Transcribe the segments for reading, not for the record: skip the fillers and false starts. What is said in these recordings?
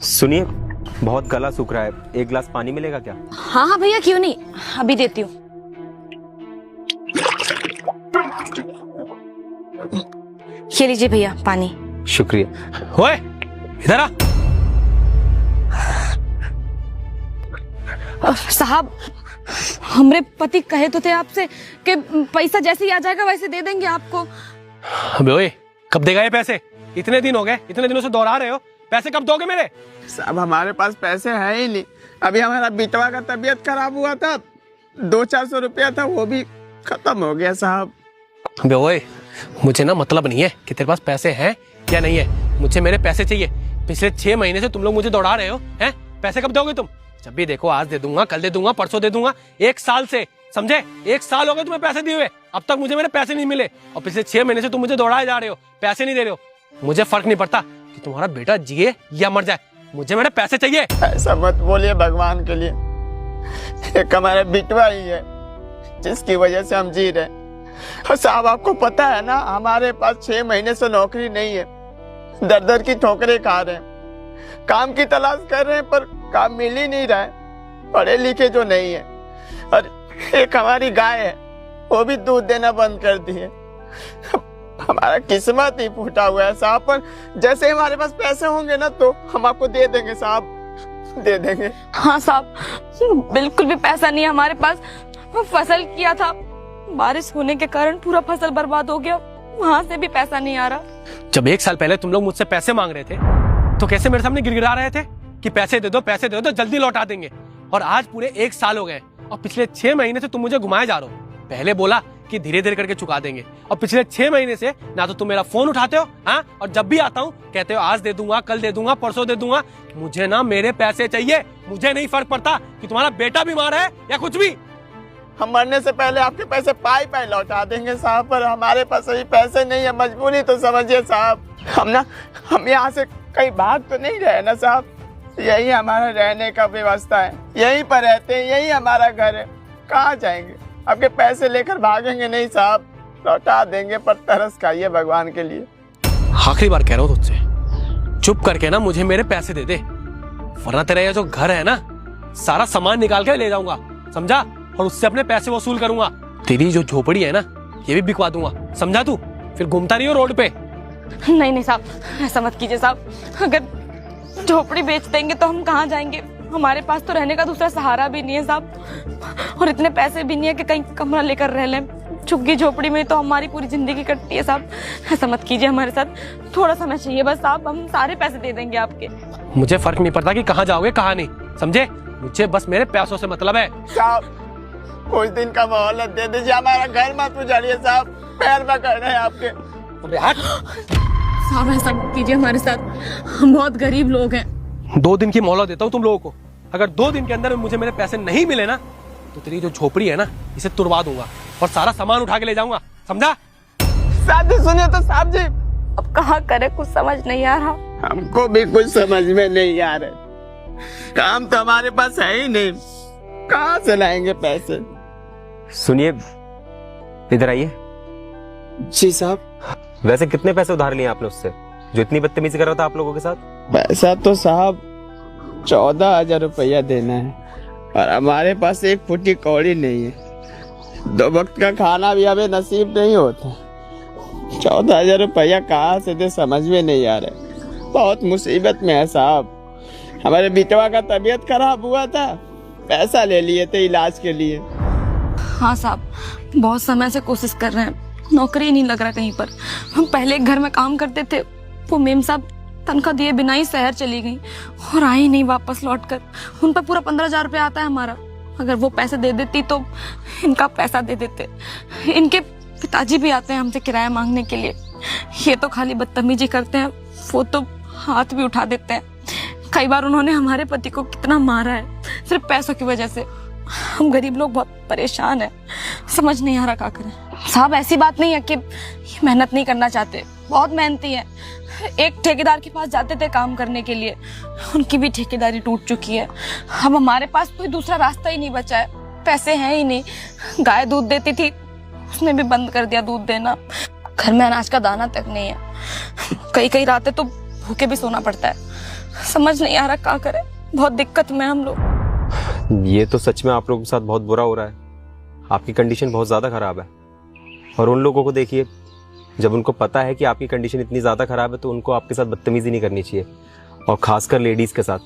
सुनिए, बहुत गला सूख रहा है, एक गिलास पानी मिलेगा क्या? हाँ हाँ भैया, क्यों नहीं, अभी देती हूँ। ये लीजिए भैया पानी। शुक्रिया। ओए इधर आ। साहब, हमरे पति कहे तो थे आपसे कि पैसा जैसे ही आ जाएगा वैसे दे देंगे आपको। अबे ओए, कब देगा ये पैसे? इतने दिन हो गए, इतने दिनों से दौड़ा रहे हो, पैसे कब दोगे मेरे? साहब हमारे पास पैसे है ही नहीं। अभी हमारा बिटवा का तबीयत खराब हुआ था, 200-400 रुपया था, वो भी खत्म हो गया साहब। अबे ओए, मुझे ना मतलब नहीं है कि तेरे पास पैसे हैं या नहीं है, मुझे मेरे पैसे चाहिए। पिछले 6 महीने से तुम लोग मुझे दौड़ा रहे हो, हैं? पैसे कब दोगे तुम? जब भी देखो आज दे दूंगा, कल दे दूंगा, परसों दे दूंगा। 1 साल से, समझे, 1 साल हो गए तुम्हें पैसे दिए हुए, अब तक मुझे मेरे पैसे नहीं मिले। और पिछले 6 महीने से तुम मुझे दौड़ाए जा रहे हो, पैसे नहीं दे रहे हो। मुझे फर्क नहीं पड़ता कि तुम्हारा बेटा जिए या मर जाए, मुझे मेरे पैसे चाहिए। ऐसा मत बोलिए भगवान के लिए, एक हमारा बिटवा ही है जिसकी वजह से हम जी रहे हैं। और साहब आपको पता है ना, हमारे पास 6 महीने से नौकरी नहीं है, दर दर की ठोकरें खा रहे हैं, काम की तलाश कर रहे हैं पर काम मिल ही नहीं रहा है, पढ़े लिखे जो नहीं है। और एक हमारी गाय है, वो भी दूध देना बंद कर दी है। हमारा किस्मत ही फूटा हुआ है साहब, पर जैसे हमारे पास पैसे होंगे ना तो हम आपको दे देंगे साहब, दे देंगे। हाँ साहब, बिल्कुल भी पैसा नहीं है हमारे पास। फसल किया था, बारिश होने के कारण पूरा फसल बर्बाद हो गया, वहाँ से भी पैसा नहीं आ रहा। जब 1 साल पहले तुम लोग मुझसे पैसे मांग रहे थे तो कैसे मेरे सामने गिड़गिड़ा रहे थे कि पैसे दे दो, पैसे दे दो, जल्दी लौटा देंगे। और आज पूरे 1 साल हो गए और पिछले 6 महीने से तुम मुझे घुमाए जा रहे हो। पहले बोला कि धीरे धीरे करके चुका देंगे, और पिछले 6 महीने से ना तो तुम मेरा फोन उठाते हो, हाँ, और जब भी आता हूँ कहते हो आज दे दूंगा, कल दे दूंगा, परसों दे दूंगा। मुझे ना मेरे पैसे चाहिए, मुझे नहीं फर्क पड़ता कि तुम्हारा बेटा बीमार है या कुछ भी। हम मरने से पहले आपके पैसे पाई लौटा देंगे साहब, पर हमारे पास अभी पैसे नहीं है, मजबूरी तो समझिए साहब। हम यहाँ से कहीं भाग तो नहीं रहे ना साहब, यही हमारा रहने का व्यवस्था है, यहीं पर रहते हैं, यही हमारा घर है, कहाँ जाएंगे? आपके पैसे लेकर भागेंगे नहीं साहब, लौटा देंगे, पर तरस खाइए भगवान के लिए। आखिरी बार कह रहा हूँ तुझसे, चुप करके ना मुझे मेरे पैसे दे दे, वरना तेरा ये जो घर है ना, सारा सामान निकाल के ले जाऊंगा, समझा? और उससे अपने पैसे वसूल करूंगा। तेरी जो झोपड़ी है ना, ये भी बिकवा दूंगा, समझा तू? फिर घूमता नहीं हो रोड पे। नहीं नहीं साहब, ऐसा मत कीजिए साहब, अगर झोपड़ी बेच देंगे तो हम कहाँ जाएंगे? हमारे पास तो रहने का दूसरा सहारा भी नहीं है साहब, और इतने पैसे भी नहीं है कि कहीं कमरा लेकर रह लें। झुग्गी झोपड़ी में तो हमारी पूरी जिंदगी कटती है साहब, ऐसा मत कीजिए हमारे साथ, थोड़ा समय चाहिए बस साहब, हम सारे पैसे दे देंगे आपके। मुझे फर्क नहीं पड़ता कि कहाँ जाओगे कहाँ नहीं, समझे? मुझे बस मेरे पैसों से मतलब है। साहब कुछ दिन का मोहलत दे दीजिए, हमारा घर मत उजाड़िए साहब, पैर पकड़ रहे हैं आपके। साहब ऐसा मत कीजिए हमारे साथ, हम बहुत गरीब लोग हैं। 2 दिन की मोहलत देता हूँ तुम लोगों को, अगर 2 दिन के अंदर मुझे मेरे पैसे नहीं मिले ना तो तेरी जो झोपड़ी है ना, इसे तुड़वा दूंगा और सारा सामान उठा के ले जाऊंगा, समझा? साहब जी सुनिए तो साहब जी, अब कहाँ करे, कुछ समझ नहीं आ रहा। हमको भी कुछ समझ में नहीं आ रहा, काम तो हमारे पास है ही नहीं, कहाँ से लाएंगे पैसे? सुनिए, इधर आइए। जी साहब। वैसे कितने पैसे उधार लिए आपने उससे, जो इतनी बदतमीजी कर रहा था आप लोगों के साथ? पैसा तो साहब 14,000 रुपया देना है, और हमारे पास 1 फुटी कौड़ी नहीं है, 2 वक्त का खाना भी हमें नसीब नहीं होता। 14,000 रुपया कहाँ से दे समझ में नहीं आ रहा, बहुत मुसीबत में है साहब। हमारे बिटवा का तबीयत खराब हुआ था, पैसा ले लिए थे इलाज के लिए। हाँ साहब, बहुत समय से कोशिश कर रहे हैं, नौकरी नहीं लग रहा कहीं पर। हम पहले एक घर में काम करते थे, वो मेम साहब तनख्वाह दिए बिना ही शहर चली गई और आई नहीं वापस लौटकर। उन पर पूरा 15,000 रुपया आता है हमारा, अगर वो पैसे दे देती तो इनका पैसा दे देते। इनके पिताजी भी आते हैं हमसे किराया मांगने के लिए, ये तो खाली बदतमीजी करते हैं, वो तो हाथ भी उठा देते हैं। कई बार उन्होंने हमारे पति को कितना मारा है सिर्फ पैसों की वजह से। हम गरीब लोग बहुत परेशान हैं, समझ नहीं आ रहा क्या करें। साहब ऐसी बात नहीं है कि मेहनत नहीं करना चाहते, बहुत मेहनती है। एक ठेकेदार के पास जाते थे काम करने के लिए, उनकी भी ठेकेदारी टूट चुकी है। अब हमारे पास कोई दूसरा रास्ता ही नहीं बचा है, पैसे हैं ही नहीं। गाय दूध देती थी, उसने भी बंद कर दिया दूध देना। घर में अनाज का दाना तक नहीं है, कई कई रातें तो भूखे भी सोना पड़ता है। समझ नहीं आ रहा क्या करे, बहुत दिक्कत में हम लोग। ये तो सच में आप लोगों के साथ बहुत बुरा हो रहा है। आपकी कंडीशन बहुत ज़्यादा ख़राब है। और उन लोगों को देखिए, जब उनको पता है कि आपकी कंडीशन इतनी ज़्यादा ख़राब है तो उनको आपके साथ बदतमीज़ी नहीं करनी चाहिए, और ख़ासकर लेडीज़ के साथ।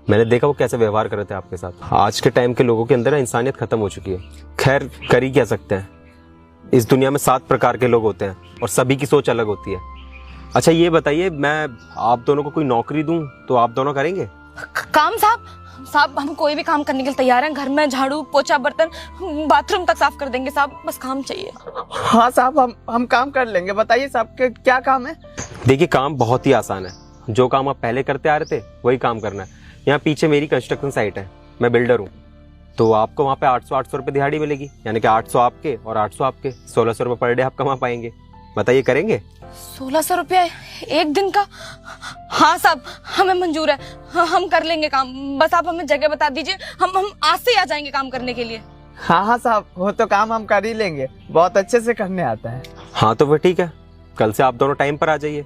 मैंने देखा वो कैसे व्यवहार कर रहे थे आपके साथ। आज के टाइम के लोगों के अंदर इंसानियत ख़त्म हो चुकी है। खैर, कर ही क्या सकते हैं, इस दुनिया में 7 प्रकार के लोग होते हैं और सभी की सोच अलग होती है। अच्छा ये बताइए, मैं आप दोनों को कोई नौकरी दूं तो आप दोनों करेंगे? काम साहब हम कोई भी काम करने के लिए तैयार हैं। घर में झाड़ू पोछा बर्तन बाथरूम तक साफ कर देंगे साहब, बस काम चाहिए। हाँ साहब, हम काम कर लेंगे। बताइए साहब के क्या काम है? देखिए, काम बहुत ही आसान है। जो काम आप पहले करते आ रहे थे वही काम करना है। यहाँ पीछे मेरी कंस्ट्रक्शन साइट है, मैं बिल्डर हूँ, तो आपको वहाँ पे 800 रुपये दिहाड़ी मिलेगी। यानी कि 800 आपके और 800 आपके, 1600 रुपये पर डे आप कमा पाएंगे। बताइए, करेंगे? 1600 रुपया एक दिन का? हाँ साहब, हमें मंजूर है, हम कर लेंगे काम। बस आप हमें जगह बता दीजिए, हम आज से ही आ जाएंगे काम करने के लिए। हाँ साहब, वो तो काम हम कर ही लेंगे, बहुत अच्छे से करने आता है। हाँ तो फिर ठीक है, कल से आप दोनों टाइम पर आ जाइए।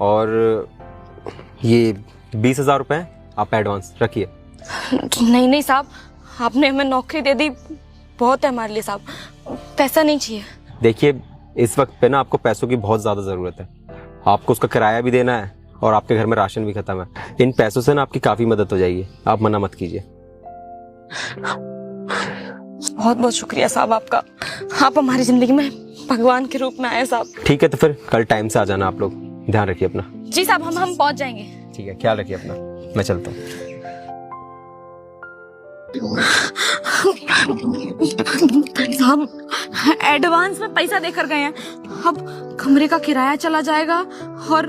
और ये 20,000 रुपये आप एडवांस रखिए। नहीं साहब, आपने हमें नौकरी दे दी, बहुत है हमारे लिए साहब, पैसा नहीं चाहिए। देखिए, इस वक्त पे ना आपको पैसों की बहुत ज़्यादा ज़रूरत है। आपको उसका किराया भी देना है और आपके घर में राशन भी खत्म है। इन पैसों से ना आपकी काफ़ी मदद हो जाएगी, आप मना मत कीजिए। बहुत बहुत शुक्रिया साहब आपका, आप हमारी जिंदगी में भगवान के रूप में आए साहब। ठीक है, तो फिर कल टाइम से आ जाना आप लोग। ध्यान रखिए अपना। जी साहब, हम पहुंच जाएंगे। ठीक है, ख्याल रखिए अपना। मैं चलता हूँ। साहब एडवांस में पैसा देकर गए हैं, अब कमरे का किराया चला जाएगा और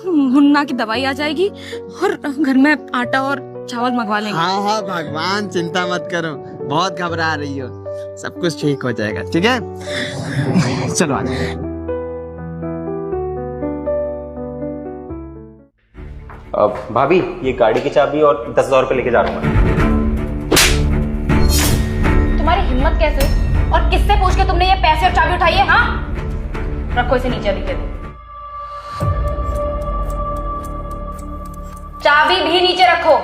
मुन्ना की दवाई आ जाएगी और घर में आटा और चावल मंगवा लेंगे। हाँ भगवान, चिंता मत करो, बहुत घबरा रही हो, सब कुछ ठीक हो जाएगा। ठीक है, चलो आ जाओ। भाभी, ये गाड़ी की चाबी और 10,000 रुपये लेके जा रहा हूँ मैं। तुम्हारी हिम्मत कैसे हुई और किससे पूछ के तुमने ये पैसे और चाबी उठाई है? हाँ, रखो इसे नीचे, लिखे दो। चाबी भी नीचे रखो।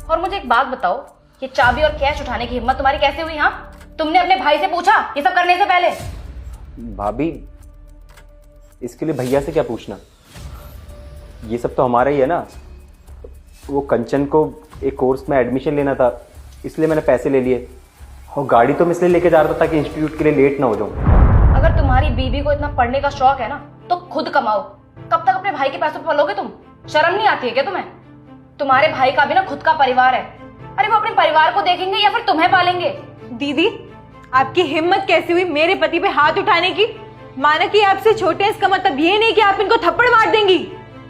और मुझे एक बात बताओ, ये चाबी और कैश उठाने की हिम्मत तुम्हारी कैसे हुई? हाँ, तुमने अपने भाई से पूछा ये सब करने से पहले? भाभी, इसके लिए भैया से क्या पूछना, ये सब तो हमारा ही है ना। वो कंचन को एक कोर्स में एडमिशन लेना था, इसलिए मैंने पैसे ले लिए, और गाड़ी तो मैं इसलिए लेके जा रहा था ताकि इंस्टीट्यूट के लिए लेट ना हो जाऊं। अगर तुम्हारी बीवी को इतना पढ़ने का शौक है ना, तो खुद कमाओ। कब तक अपने भाई के पैसों पर पलोगे तुम? शर्म नहीं आती है क्या तुम्हें? तुम्हारे भाई का भी ना खुद का परिवार है। अरे वो अपने परिवार को देखेंगे या फिर तुम्हें पालेंगे? दीदी, आपकी हिम्मत कैसी हुई मेरे पति पे हाथ उठाने की? माना कि आपसे छोटे हैं, इसका मतलब ये नहीं कि आप इनको थप्पड़ मार देंगी।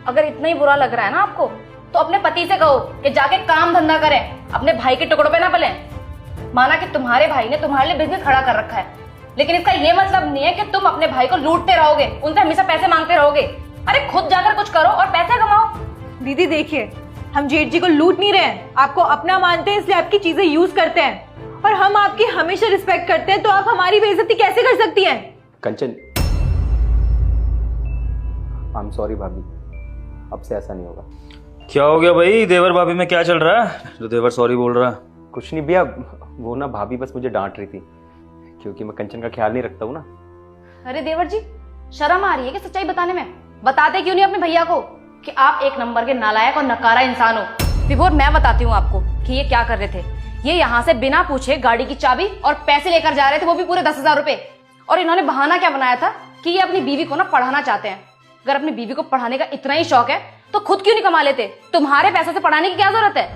अगर इतना ही बुरा लग रहा है ना आपको, तो अपने पति से कहो कि जाके काम धंधा करें, अपने भाई के टुकड़ों पे ना पलें। माना कि तुम्हारे भाई ने तुम्हारे लिए बिजनेस खड़ा कर रखा है, लेकिन इसका ये मतलब नहीं है कि तुम अपने भाई को लूटते रहोगे, उनसे हमेशा पैसे मांगते रहोगे। अरे खुद जाकर कुछ करो और पैसे कमाओ। दीदी देखिए, हम जेठ जी को लूट नहीं रहे हैं, आपको अपना मानते हैं इसलिए आपकी चीजें यूज करते हैं, और हम आपकी हमेशा रिस्पेक्ट करते हैं, तो आप हमारी बेइज्जती कैसे कर सकती हैं? कंचन, आई एम सॉरी भाभी, अब से ऐसा नहीं होगा। क्या हो गया भाई, देवर भाभी में क्या चल रहा है जो देवर सॉरी बोल रहा है? कुछ नहीं भैया, वो ना भाभी बस मुझे डांट रही थी क्योंकि मैं कंचन का ख्याल नहीं रखता हूँ ना। अरे देवर जी, शर्म आ रही है कि सच्चाई बताने में? बताते क्यों नहीं अपने भैया को कि आप एक नंबर के नालायक और नकारा इंसान हो? विभोर, मैं बताती हूँ आपको कि ये क्या कर रहे थे। ये यहाँ से बिना पूछे गाड़ी की चाबी और पैसे लेकर जा रहे थे, वो भी पूरे 10,000 रुपए। और इन्होंने बहाना क्या बनाया था कि ये अपनी बीवी को ना पढ़ाना चाहते हैं। अगर अपनी बीवी को पढ़ाने का इतना ही शौक है तो खुद क्यों नहीं कमा लेते? तुम्हारे पैसों से पढ़ाने की क्या जरूरत है?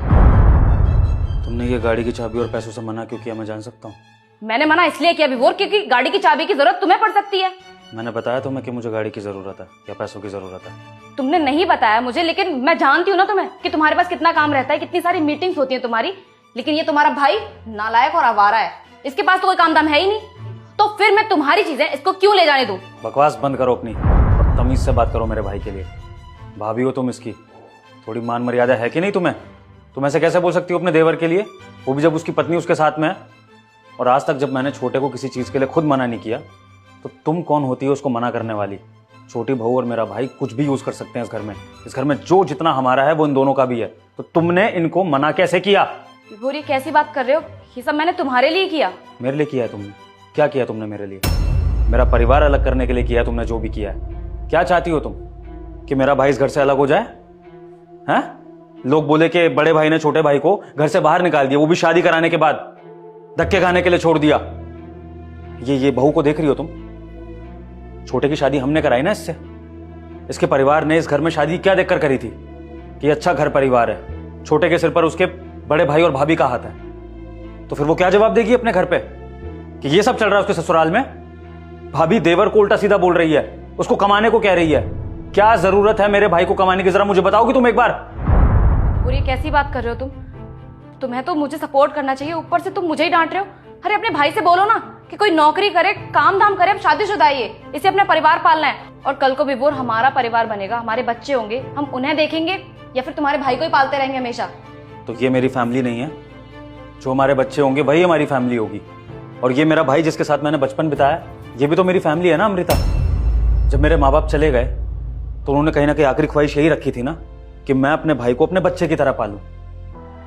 तुमने ये गाड़ी की चाबी और पैसों से मना क्यों किया, मैं जान सकता हूँ? मैंने मना इसलिए किया विभोर, क्योंकि गाड़ी की चाबी की जरूरत तुम्हें पड़ सकती है। मैंने बताया तुम्हें कि मुझे गाड़ी की जरूरत है या पैसों की जरूरत है? तुमने नहीं बताया मुझे, लेकिन मैं जानती हूँ ना तुम्हें कि तुम्हारे पास कितना काम रहता है, कितनी सारी मीटिंग्स होती है तुम्हारी। लेकिन ये तुम्हारा भाई नालायक और आवारा है, इसके पास तो कोई काम दाम है ही नहीं। तो फिर मैं तुम्हारी चीजें इसको क्यों ले जाने दूं? बकवास बंद करो अपनी और तमीज से बात करो मेरे भाई के लिए। भाभी हो तुम इसकी, थोड़ी मान मर्यादा है कि नहीं तुम्हें? तुम ऐसे कैसे बोल सकती हो अपने देवर के लिए, वो भी जब उसकी पत्नी उसके साथ में है? और आज तक जब मैंने छोटे को किसी चीज के लिए खुद मना नहीं किया, तो तुम कौन होती है उसको मना करने वाली? छोटी बहू और मेरा भाई कुछ भी यूज कर सकते हैं इस घर में। इस घर में जो जितना हमारा है वो इन दोनों का भी है। तो तुमने इनको मना कैसे किया? विभोर, ये कैसी बात कर रहे हो? ये सब मैंने तुम्हारे लिए किया। मेरे लिए किया है तुमने? क्या किया तुमने मेरे लिए? मेरा परिवार अलग करने के लिए किया तुमने जो भी किया है। क्या चाहती हो तुम, कि मेरा भाई इस घर से अलग हो जाए? हैं? लोग बोले कि बड़े भाई ने छोटे भाई को घर से बाहर निकाल दिया, वो भी शादी कराने के बाद, धक्के खाने के लिए छोड़ दिया। ये बहू को देख रही हो तुम? छोटे की शादी हमने कराई ना इससे। इसके परिवार ने इस घर में शादी क्या देखकर करी थी कि अच्छा घर परिवार है, छोटे के सिर पर उसके बड़े भाई और भाभी का हाथ है। तो फिर वो क्या जवाब देगी अपने घर पे कि ये सब चल रहा है उसके ससुराल में? भाभी देवर को उल्टा सीधा बोल रही है, उसको कमाने को कह रही है। क्या जरूरत है मेरे भाई को कमाने की, जरा मुझे बताओगी तुम एक बार? और ये कैसी बात कर रहे हो तुम? तुम्हें तो मुझे सपोर्ट करना चाहिए, ऊपर से तुम मुझे ही डांट रहे हो। अरे अपने भाई से बोलो ना कि कोई नौकरी करे, काम धाम करे। अब शादीशुदा है ये, इसे अपने परिवार पालना है। और कल को विभोर हमारा परिवार बनेगा, हमारे बच्चे होंगे, हम उन्हें देखेंगे या फिर तुम्हारे भाई को ही पालते रहेंगे हमेशा? तो ये मेरी फैमिली नहीं है? जो हमारे बच्चे होंगे वही हमारी फैमिली होगी। और ये मेरा भाई जिसके साथ मैंने बचपन बिताया, ये भी तो मेरी फैमिली है ना अमृता। जब मेरे माँ बाप चले गए तो उन्होंने कहीं ना कहीं आखिरी ख्वाहिश यही रखी थी ना कि मैं अपने भाई को अपने बच्चे की तरह पालूं।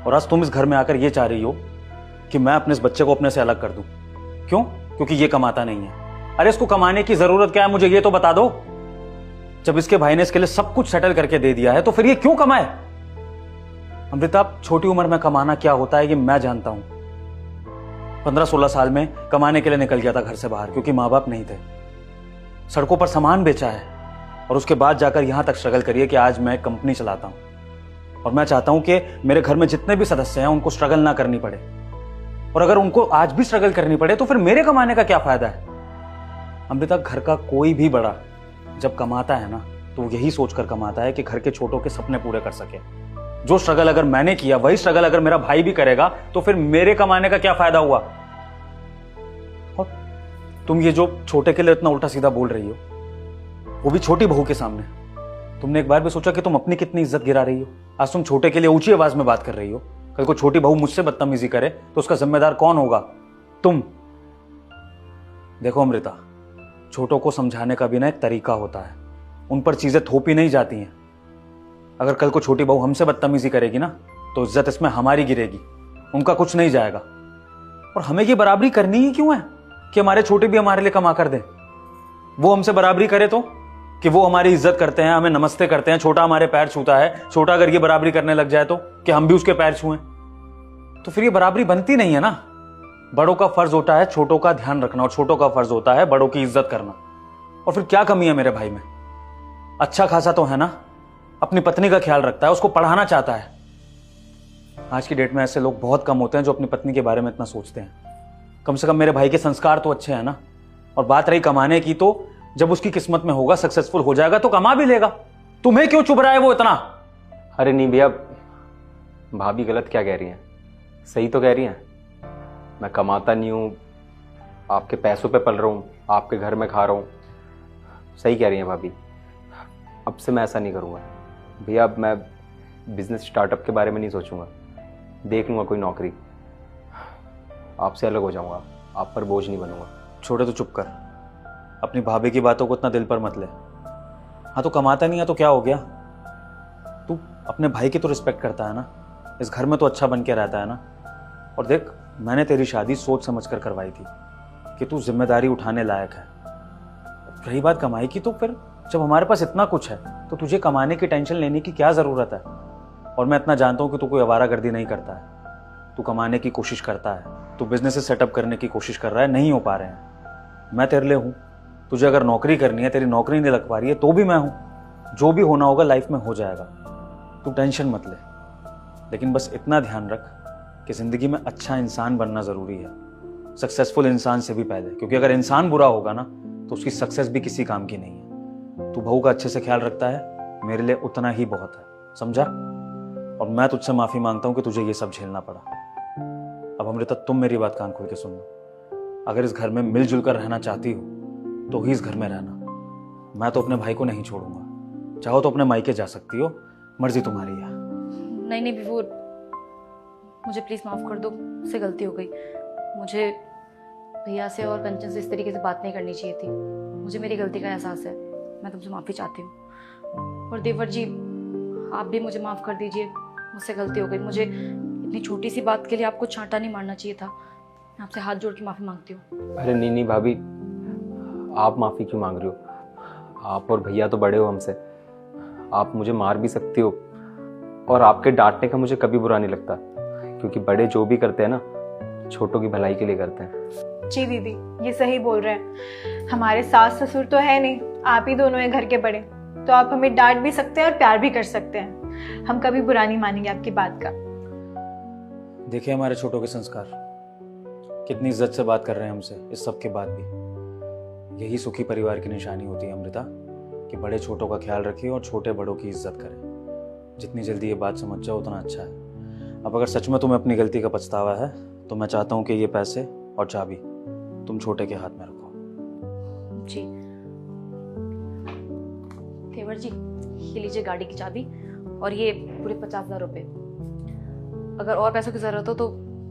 और आज तुम इस घर में आकर ये चाह रही हो कि मैं अपने इस बच्चे को अपने से अलग कर दूं। क्यों? क्योंकि ये कमाता नहीं है। अरे इसको कमाने की जरूरत क्या है, मुझे ये तो बता दो। जब इसके भाई ने इसके लिए सब कुछ सेटल करके दे दिया है तो फिर ये क्यों कमाए? अमृता, छोटी उम्र में कमाना क्या होता है ये मैं जानता हूं। 15-16 साल में कमाने के लिए निकल गया था घर से बाहर, क्योंकि माँ बाप नहीं थे। सड़कों पर सामान बेचा है और उसके बाद जाकर यहां तक स्ट्रगल करिए कि आज मैं कंपनी चलाता हूं। और मैं चाहता हूं कि मेरे घर में जितने भी सदस्य हैं उनको स्ट्रगल ना करनी पड़े। और अगर उनको आज भी स्ट्रगल करनी पड़े तो फिर मेरे कमाने का क्या फायदा है? अमृता, घर का कोई भी बड़ा जब कमाता है ना तो वो यही सोचकर कमाता है कि घर के छोटों के सपने पूरे कर सके। जो स्ट्रगल अगर मैंने किया वही स्ट्रगल अगर मेरा भाई भी करेगा तो फिर मेरे कमाने का क्या फायदा हुआ? और तुम ये जो छोटे के लिए इतना उल्टा सीधा बोल रही हो, वो भी छोटी बहू के सामने, तुमने एक बार भी सोचा कि तुम अपनी कितनी इज्जत गिरा रही हो? आज तुम छोटे के लिए ऊंची आवाज में बात कर रही हो, कल को छोटी बहू मुझसे बदतमीजी करे तो उसका जिम्मेदार कौन होगा? तुम। देखो अमृता, छोटों को समझाने का भी ना एक तरीका होता है, उन पर चीजें थोपी नहीं जाती हैं। अगर कल को छोटी बहू हमसे बदतमीजी करेगी ना तो इज्जत इसमें हमारी गिरेगी, उनका कुछ नहीं जाएगा। और हमें ये बराबरी करनी ही क्यों है कि हमारे छोटे भी हमारे लिए कमा कर दें? वो हमसे बराबरी करे तो कि वो हमारी इज्जत करते हैं, हमें नमस्ते करते हैं, छोटा हमारे पैर छूता है, छोटा अगर ये बराबरी करने लग जाए तो कि हम भी उसके पैर छुएं, तो फिर ये बराबरी बनती नहीं है ना। बड़ों का फर्ज होता है छोटों का ध्यान रखना और छोटों का फर्ज होता है बड़ों की इज्जत करना। और फिर क्या कमी है मेरे भाई में? अच्छा खासा तो है ना, अपनी पत्नी का ख्याल रखता है, उसको पढ़ाना चाहता है। आज की डेट में ऐसे लोग बहुत कम होते हैं जो अपनी पत्नी के बारे में इतना सोचते हैं। कम से कम मेरे भाई के संस्कार तो अच्छे हैं ना। और बात रही कमाने की, तो जब उसकी किस्मत में होगा, सक्सेसफुल हो जाएगा तो कमा भी लेगा। तुम्हें क्यों चुभ रहा है वो इतना? अरे नहीं भैया, भाभी गलत क्या कह रही हैं? सही तो कह रही हैं। मैं कमाता नहीं हूँ, आपके पैसों पे पल रहा हूँ, आपके घर में खा रहा हूँ। सही कह रही हैं भाभी। अब से मैं ऐसा नहीं करूँगा भैया। अब मैं बिजनेस स्टार्टअप के बारे में नहीं सोचूंगा, देख लूँगा कोई नौकरी, आपसे अलग हो जाऊँगा, आप पर बोझ नहीं बनूंगा। छोटे तो चुप कर, अपनी भाभी की बातों को इतना दिल पर मत ले। हाँ तो कमाता नहीं है तो क्या हो गया? तू अपने भाई की तो रिस्पेक्ट करता है ना, इस घर में तो अच्छा बन के रहता है ना। और देख, मैंने तेरी शादी सोच समझ कर करवाई थी कि तू जिम्मेदारी उठाने लायक है। रही बात कमाई की, तो फिर जब हमारे पास इतना कुछ है तो तुझे कमाने की टेंशन लेने की क्या जरूरत है? और मैं इतना जानता हूं कि तू कोई आवारागर्दी नहीं करता है, तू कमाने की कोशिश करता है, तू बिजनेस सेटअप करने की कोशिश कर रहा है, नहीं हो पा रहे हैं। मैं तेरे लिए हूं। तुझे अगर नौकरी करनी है, तेरी नौकरी नहीं लग पा रही है तो भी मैं हूं। जो भी होना होगा लाइफ में हो जाएगा, तू टेंशन मत ले। लेकिन बस इतना ध्यान रख कि जिंदगी में अच्छा इंसान बनना जरूरी है, सक्सेसफुल इंसान से भी पहले। क्योंकि अगर इंसान बुरा होगा ना तो उसकी सक्सेस भी किसी काम की नहीं है। तू बहू का अच्छे से ख्याल रखता है, मेरे लिए उतना ही बहुत है, समझा? और मैं तुझसे माफी मांगता हूं कि तुझे ये सब झेलना पड़ा। अब अमृता, तुम मेरी बात कान खोल के सुन लो। अगर इस घर में मिलजुल कर रहना चाहती हो तो ही इस घर में रहना। मैं तो अपने भाई को नहीं छोड़ूंगा। चाहो तो अपने मायके जा सकती हो, मर्जी तुम्हारी है। नहीं नहीं विभोर, मुझे प्लीज माफ कर दो, मुझसे गलती हो गई। मुझे भैया से और कंचन से इस तरीके से बात नहीं करनी चाहिए थी। मुझे मेरी गलती का एहसास है। मैं तुमसे माफ़ी चाहती हूँ। और देवर जी, आप भी मुझे माफ़ कर दीजिए, मुझसे गलती हो गई। मुझे इतनी छोटी सी बात के लिए आपको छांटा नहीं मारना चाहिए था। मैं आपसे हाथ जोड़ के माफ़ी मांगती हूँ। अरे नहीं भाभी, आप माफ़ी क्यों मांग रही हो? आप और भैया तो बड़े हो हमसे, आप मुझे मार भी सकती हो, और आपके डांटने का मुझे कभी बुरा नहीं लगता, क्योंकि बड़े जो भी करते हैं ना, छोटों की भलाई के लिए करते हैं। जी दीदी, ये सही बोल रहे हैं। हमारे सास ससुर तो है नहीं, आप ही दोनों हैं घर के बड़े, तो आप हमें डांट भी सकते हैं और प्यार भी कर सकते हैं। हम कभी बुरा नहीं मानेंगे आपकी बात का। देखिए हमारे छोटों के संस्कार, कितनी इज्जत से बात कर रहे हैं हमसे, इस सब के बाद भी। यही सुखी परिवार की निशानी होती है अमृता, कि बड़े छोटों का ख्याल रखें और छोटे बड़ों की इज्जत करें। जितनी जल्दी ये बात समझ जाओ उतना अच्छा है। अब अगर सच में तुम्हें अपनी गलती का पछतावा है तो मैं चाहता हूँ कि ये पैसे और चाबी तुम छोटे के हाथ में रखो। जी देवर जी, ये लीजिए गाड़ी की चाबी और ये पूरे 50,000 रुपए। अगर और पैसों की जरूरत हो तो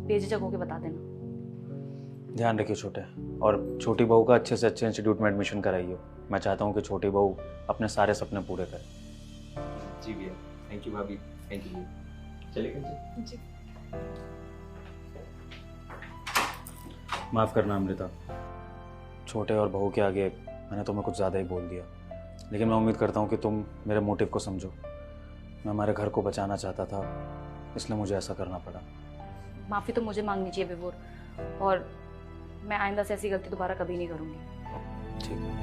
बेझिझक होकर बता देना। ध्यान रखिए छोटे, और छोटी बहू का अच्छे से अच्छे इंस्टीट्यूट में एडमिशन कराइए। मैं चाहता हूँ कि छोटी बहू अपने सारे सपने पूरे करे। जी भैया, थैंक यू भाभी, थैंक यू। चलिए जी। माफ़ करना अमृता, छोटे और बहू के आगे मैंने तुम्हें कुछ ज़्यादा ही बोल दिया, लेकिन मैं उम्मीद करता हूँ कि तुम मेरे मोटिव को समझो। मैं हमारे घर को बचाना चाहता था, इसलिए मुझे ऐसा करना पड़ा। माफ़ी तो मुझे मांगनी चाहिए विभोर, और मैं आइंदा से ऐसी गलती दोबारा कभी नहीं करूँगी। ठीक है।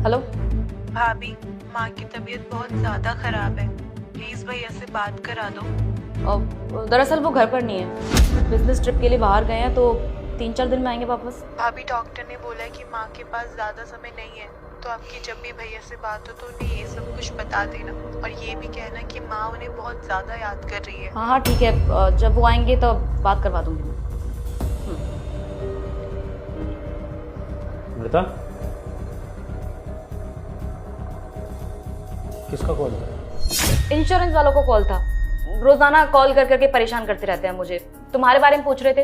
हेलो भाभी, माँ की तबीयत बहुत ज्यादा खराब है, प्लीज भैया से बात करा दो। दरअसल वो घर पर नहीं है, बिजनेस ट्रिप के लिए बाहर गए हैं, तो 3-4 दिन में आएंगे वापस। भाभी, डॉक्टर ने बोला है कि माँ के पास ज्यादा समय नहीं है, तो आपकी जब भी भैया से बात हो तो उन्हें ये सब कुछ बता देना, और ये भी कहना कि माँ उन्हें बहुत ज्यादा याद कर रही है। हाँ हाँ ठीक है, जब वो आएंगे तो बात करवा दूंगी मैं। अमृता, किसका कॉल था? इंश्योरेंस वालों को कॉल था। रोजाना कॉल कर करके परेशान करते रहते हैं मुझे। तुम्हारे बारे में पूछ रहे थे,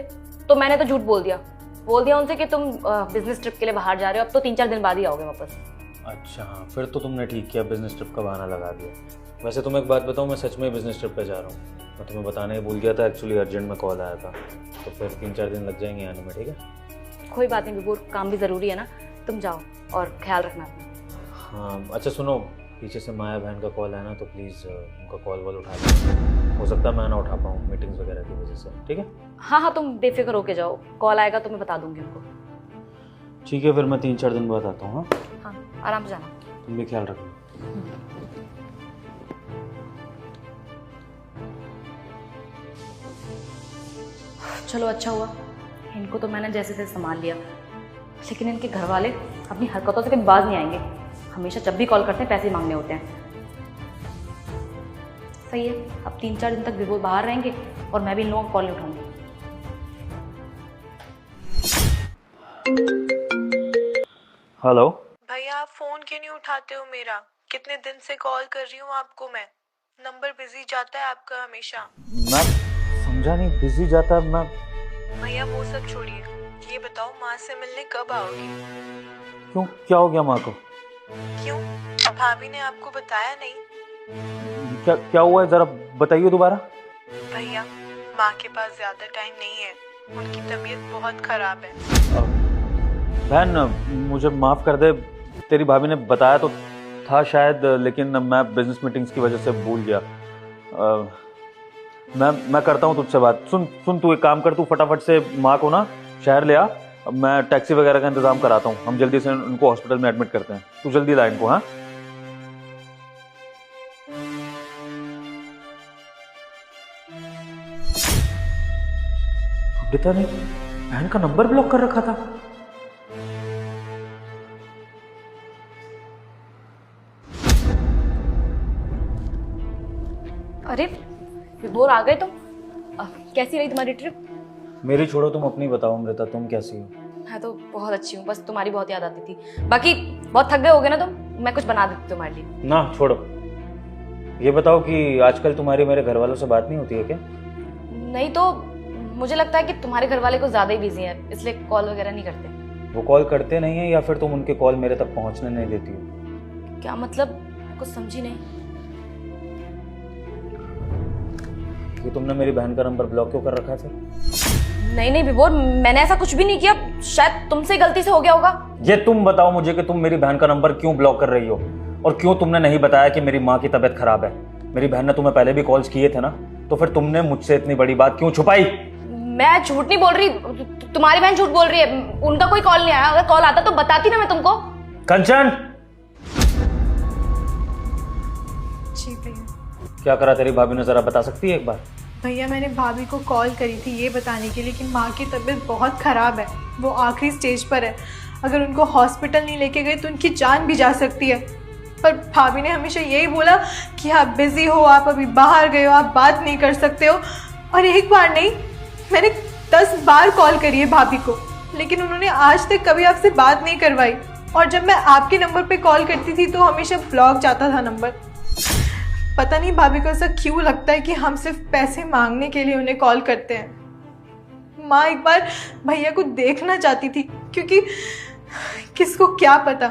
तो मैंने तो झूठ बोल दिया उनसे कि तुम बिजनेस ट्रिप के लिए बाहर जा रहे हो। अब तो 3-4 दिन बाद ही आओगे वापस। अच्छा, फिर तो तुमने ठीक किया, बिजनेस ट्रिप का बहाना लगा दिया। वैसे तुम्हें एक बात बताऊं, मैं सच में बिजनेस ट्रिप पे जा रहा हूँ। मैं तुम्हें बताने ही भूल गया था, एक्चुअली अर्जेंट में कॉल आया था, तो फिर 3-4 दिन लग जाएंगे आने में। ठीक है, कोई बात नहीं विभोर, काम भी जरूरी है ना। तुम जाओ और ख्याल रखना अपना। हाँ अच्छा सुनो, पीछे से माया बहन का कॉल है ना, तो प्लीज़ उनका कॉल वॉल उठा लो। हो सकता है मैं ना उठा पाऊँ मीटिंग्स वगैरह की वजह से। ठीक है? हाँ हाँ, तुम बेफिक्र होके जाओ, कॉल आएगा तो मैं बता दूंगी उनको। ठीक है, फिर मैं 3-4 दिन बाद आता हूँ। हाँ, आराम से जाना। तुम भी ख्याल रखना। चलो अच्छा हुआ, इनको तो मैंने जैसे तैसे संभाल लिया, लेकिन इनके घर वाले अपनी हरकतों से कभी बाज नहीं आएंगे। हमेशा जब भी कॉल करते हैं पैसे ही मांगने होते हैं। सही है, अब 3-4 दिन तक विभोर बाहर रहेंगे और मैं भी इन लोगों का कॉल नहीं उठाऊंगी। हेलो भैया, आप फोन क्यों नहीं उठाते हो मेरा? कितने दिन से कॉल कर रही हूँ आपको मैं, नंबर बिजी जाता है आपका हमेशा। मैं समझा नहीं, बिजी जाता है मैं। भैया वो सब छोड़िए, ये बताओ माँ से मिलने कब आओगी? क्यों, क्या हो गया माँ को? क्यों, भाभी ने आपको बताया नहीं? क्या हुआ है, जरा बताइए दोबारा। भैया, माँ के पास ज्यादा टाइम नहीं है, उनकी तबीयत बहुत खराब है। बहन मुझे माफ़ कर दे, तेरी भाभी ने बताया तो था शायद, लेकिन मैं बिजनेस मीटिंग्स की वजह से भूल गया। मैं करता हूँ तुझसे बात। सुन तू एक काम कर, तू फटाफट से माँ को ना शहर ले आ, मैं टैक्सी वगैरह का इंतजाम कराता हूँ। हम जल्दी से उनको हॉस्पिटल में एडमिट करते हैं। तू जल्दी ला इनको। हाँ अमृता ने बहन का नंबर ब्लॉक कर रखा था। अरे विभोर, आ गए तुम? कैसी रही तुम्हारी ट्रिप? मेरी छोड़ो, तुम अपनी बताओ अमृता, तुम कैसी हो? मैं तो बहुत अच्छी हूँ, बस तुम्हारी बहुत याद आती थी। बाकी बहुत थक गए होगे ना तुम? मैं कुछ बना देती हूँ तुम्हारे लिए। ना छोड़ो, ये बताओ कि आजकल तुम्हारी मेरे घर वालों से बात नहीं होती है क्या? नहीं तो मुझे लगता है कि तुम्हारे घर वाले कुछ ज्यादा ही बिजी हैं, इसलिए कॉल वगैरह नहीं करते। वो कॉल करते नहीं है या फिर तुम उनके कॉल मेरे तक पहुंचने नहीं देती हो? क्या मतलब, कुछ समझी नहीं। कि तुमने मेरी बहन का नंबर ब्लॉक क्यों कर रखा है? नहीं नहीं विभोर, मैंने ऐसा कुछ भी नहीं किया, शायद तुमसे गलती से हो गया होगा। ये तुम बताओ मुझे कि तुम मेरी बहन का नंबर क्यों ब्लॉक कर रही हो, और क्यों तुमने नहीं बताया कि मेरी माँ की तबीयत खराब है? मेरी बहन ने तुम्हें पहले भी कॉल्स किए थे ना, तो फिर तुमने मुझसे इतनी बड़ी बात क्यों छुपाई? मैं झूठ नहीं बोल रही, तुम्हारी बहन झूठ बोल रही है। उनका कोई कॉल नहीं आया, अगर कॉल आता तो बताती ना मैं तुमको। कंचन, जी भैया। क्या करा तेरी भाभी ने, जरा बता सकती है एक बार? भैया मैंने भाभी को कॉल करी थी ये बताने के लिए कि माँ की तबीयत बहुत ख़राब है, वो आखिरी स्टेज पर है। अगर उनको हॉस्पिटल नहीं लेके गए तो उनकी जान भी जा सकती है। पर भाभी ने हमेशा यही बोला कि आप बिज़ी हो, आप अभी बाहर गए हो, आप बात नहीं कर सकते हो। और एक बार नहीं, मैंने 10 बार कॉल करी है भाभी को, लेकिन उन्होंने आज तक कभी आपसे बात नहीं करवाई। और जब मैं आपके नंबर पे कॉल करती थी तो हमेशा ब्लॉक जाता था नंबर। पता नहीं भाभी को ऐसा क्यों लगता है कि हम सिर्फ पैसे मांगने के लिए उन्हें कॉल करते हैं। माँ एक बार भैया को देखना चाहती थी, क्योंकि किसको क्या पता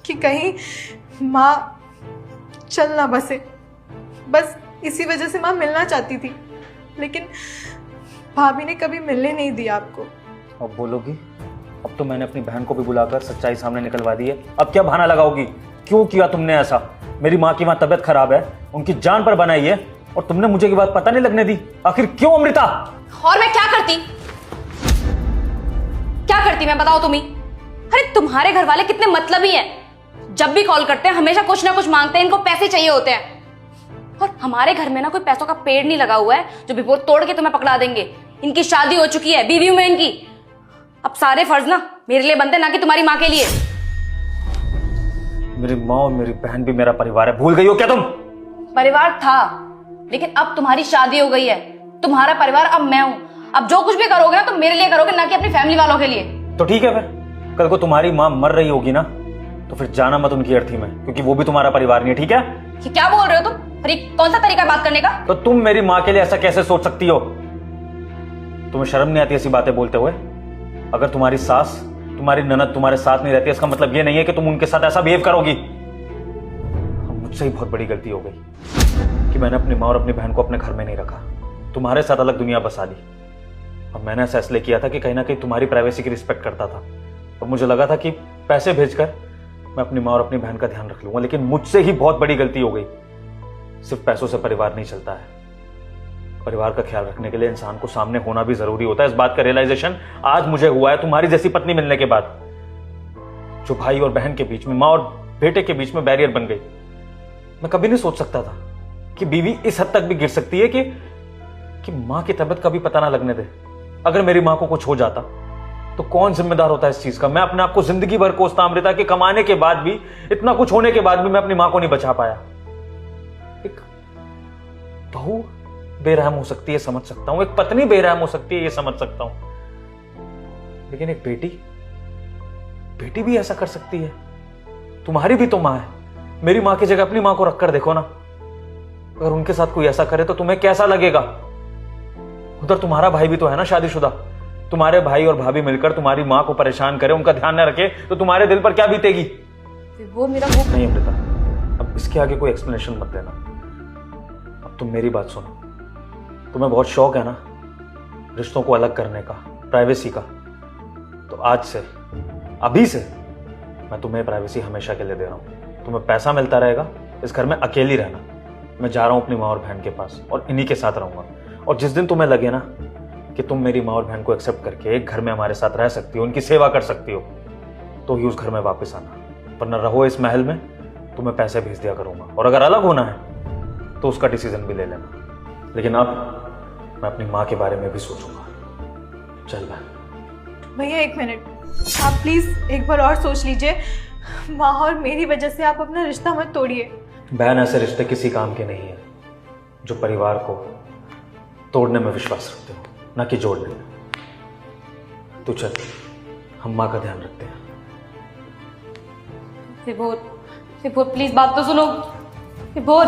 कि कहीं माँ चल ना बसे। बस इसी वजह से माँ मिलना चाहती थी, लेकिन भाभी ने कभी मिलने नहीं दिया आपको। अब बोलोगी? अब तो मैंने अपनी बहन को भी बुलाकर सच्चाई सामने निकलवा दी है, अब क्या बहाना लगाओगी? क्यों किया तुमने ऐसा? मेरी माँ की तबीयत खराब है, उनकी जान पर बनाई है, और तुमने मुझे की बात पता नहीं लगने दी। आखिर क्यों अमृता? और मैं क्या करती, मैं बताओ तुम ही। अरे तुम्हारे घर वाले कितने मतलबी हैं, जब भी कॉल करते हैं हमेशा कुछ ना कुछ मांगते हैं, इनको पैसे चाहिए होते हैं। और हमारे घर में ना कोई पैसों का पेड़ नहीं लगा हुआ है जो विभोर तोड़ के तुम्हें पकड़ा देंगे। इनकी शादी हो चुकी है, बीवी हूं मैं इनकी। अब सारे फर्ज ना मेरे लिए बनते, ना कि तुम्हारी माँ के लिए। मेरी माँ और मेरी बहन भी मेरा परिवार है, भूल गई हो क्या तुम? परिवार था, लेकिन अब तुम्हारी शादी हो गई है, तुम्हारा परिवार अब मैं हूं। अब जो कुछ भी करोगे ना तो मेरे लिए करोगे, ना कि अपनी फैमिली वालों के लिए। तो ठीक है, फिर कल को तुम्हारी माँ मर रही होगी ना, तो फिर जाना मत उनकी अर्थी में, क्योंकि वो भी तुम्हारा परिवार नहीं है, ठीक है? कि क्या बोल रहे हो तुम? अरे कौन सा तरीका है बात करने का? तो तुम मेरी माँ के लिए ऐसा कैसे सोच सकती हो? तुम्हें शर्म नहीं आती ऐसी बातें बोलते हुए? अगर तुम्हारी सास, तुम्हारी ननद तुम्हारे साथ नहीं रहती, इसका मतलब ये नहीं है कि तुम उनके साथ ऐसा बिहेव करोगी। मुझसे ही बहुत बड़ी गलती हो गई कि मैंने अपनी माँ और अपनी बहन को अपने घर में नहीं रखा, तुम्हारे साथ अलग दुनिया बसा ली। और मैंने ऐसा इसलिए किया था कि कहीं ना कहीं तुम्हारी प्राइवेसी की रिस्पेक्ट करता था, और मुझे लगा था कि पैसे भेजकर मैं अपनी माँ और अपनी बहन का ध्यान रख लूंगा। लेकिन मुझसे ही बहुत बड़ी गलती हो गई। सिर्फ पैसों से परिवार नहीं चलता है, परिवार का ख्याल रखने के लिए इंसान को सामने होना भी जरूरी होता है। इस बात का रियलाइजेशन आज मुझे हुआ है तुम्हारी जैसी पत्नी मिलने के बाद, जो भाई और बहन के बीच में, माँ और बेटे के बीच में बैरियर बन गई। मैं कभी नहीं सोच सकता था कि बीवी इस हद तक भी गिर सकती है कि माँ की तबीयत का भी पता ना लगने दे। अगर मेरी माँ को कुछ हो जाता तो कौन जिम्मेदार होता है इस चीज का? मैं अपने आप को जिंदगी भर कोसता अमृता कि कमाने के बाद भी, इतना कुछ होने के बाद भी मैं अपनी माँ को नहीं बचा पाया। एक बहू बेरहम हो सकती है, समझ सकता हूं, एक पत्नी बेरहम हो सकती है, ये समझ सकता हूं, लेकिन एक बेटी भी ऐसा कर सकती है। तुम्हारी भी तो माँ है, मेरी माँ की जगह अपनी माँ को रखकर देखो ना। अगर उनके साथ कोई ऐसा करे तो तुम्हें कैसा लगेगा? उधर तुम्हारा भाई भी तो है ना शादीशुदा। तुम्हारे भाई और भाभी मिलकर तुम्हारी माँ को परेशान करे, उनका ध्यान न रखे, तो तुम्हारे दिल पर क्या बीतेगी? वो मेरा वो नहीं अमृता, अब इसके आगे कोई एक्सप्लेनेशन मत देना। अब तुम मेरी बात सुनो। तुम्हें बहुत शौक है ना रिश्तों को अलग करने का, प्राइवेसी का, तो आज से, अभी से मैं तुम्हें प्राइवेसी हमेशा के लिए दे रहा हूं। तुम्हें पैसा मिलता रहेगा, इस घर में अकेली रहना। मैं जा रहा हूं अपनी माँ और बहन के पास, और इन्हीं के साथ रहूंगा। और जिस दिन तुम्हें लगे ना कि तुम मेरी माँ और बहन को एक्सेप्ट करके एक घर में हमारे साथ रह सकती हो, उनकी सेवा कर सकती हो, तो ही उस घर में वापस आना। वरना रहो इस महल में, तुम्हें पैसे भेज दिया करूंगा। और अगर अलग होना है तो उसका डिसीजन भी ले लेना। लेकिन अब मैं अपनी माँ के बारे में भी सोचूंगा। चल बहन। भैया एक मिनट, आप प्लीज एक बार और सोच लीजिए। माँ और मेरी वजह से आप अपना रिश्ता मत तोड़िए। बहन, ऐसे रिश्ते किसी काम के नहीं है जो परिवार को तोड़ने में विश्वास रखते हो, ना कि जोड़ने में। तू चल, हम माँ का ध्यान रखते हैं। विभोर, विभोर प्लीज बात तो सुनो। विभोर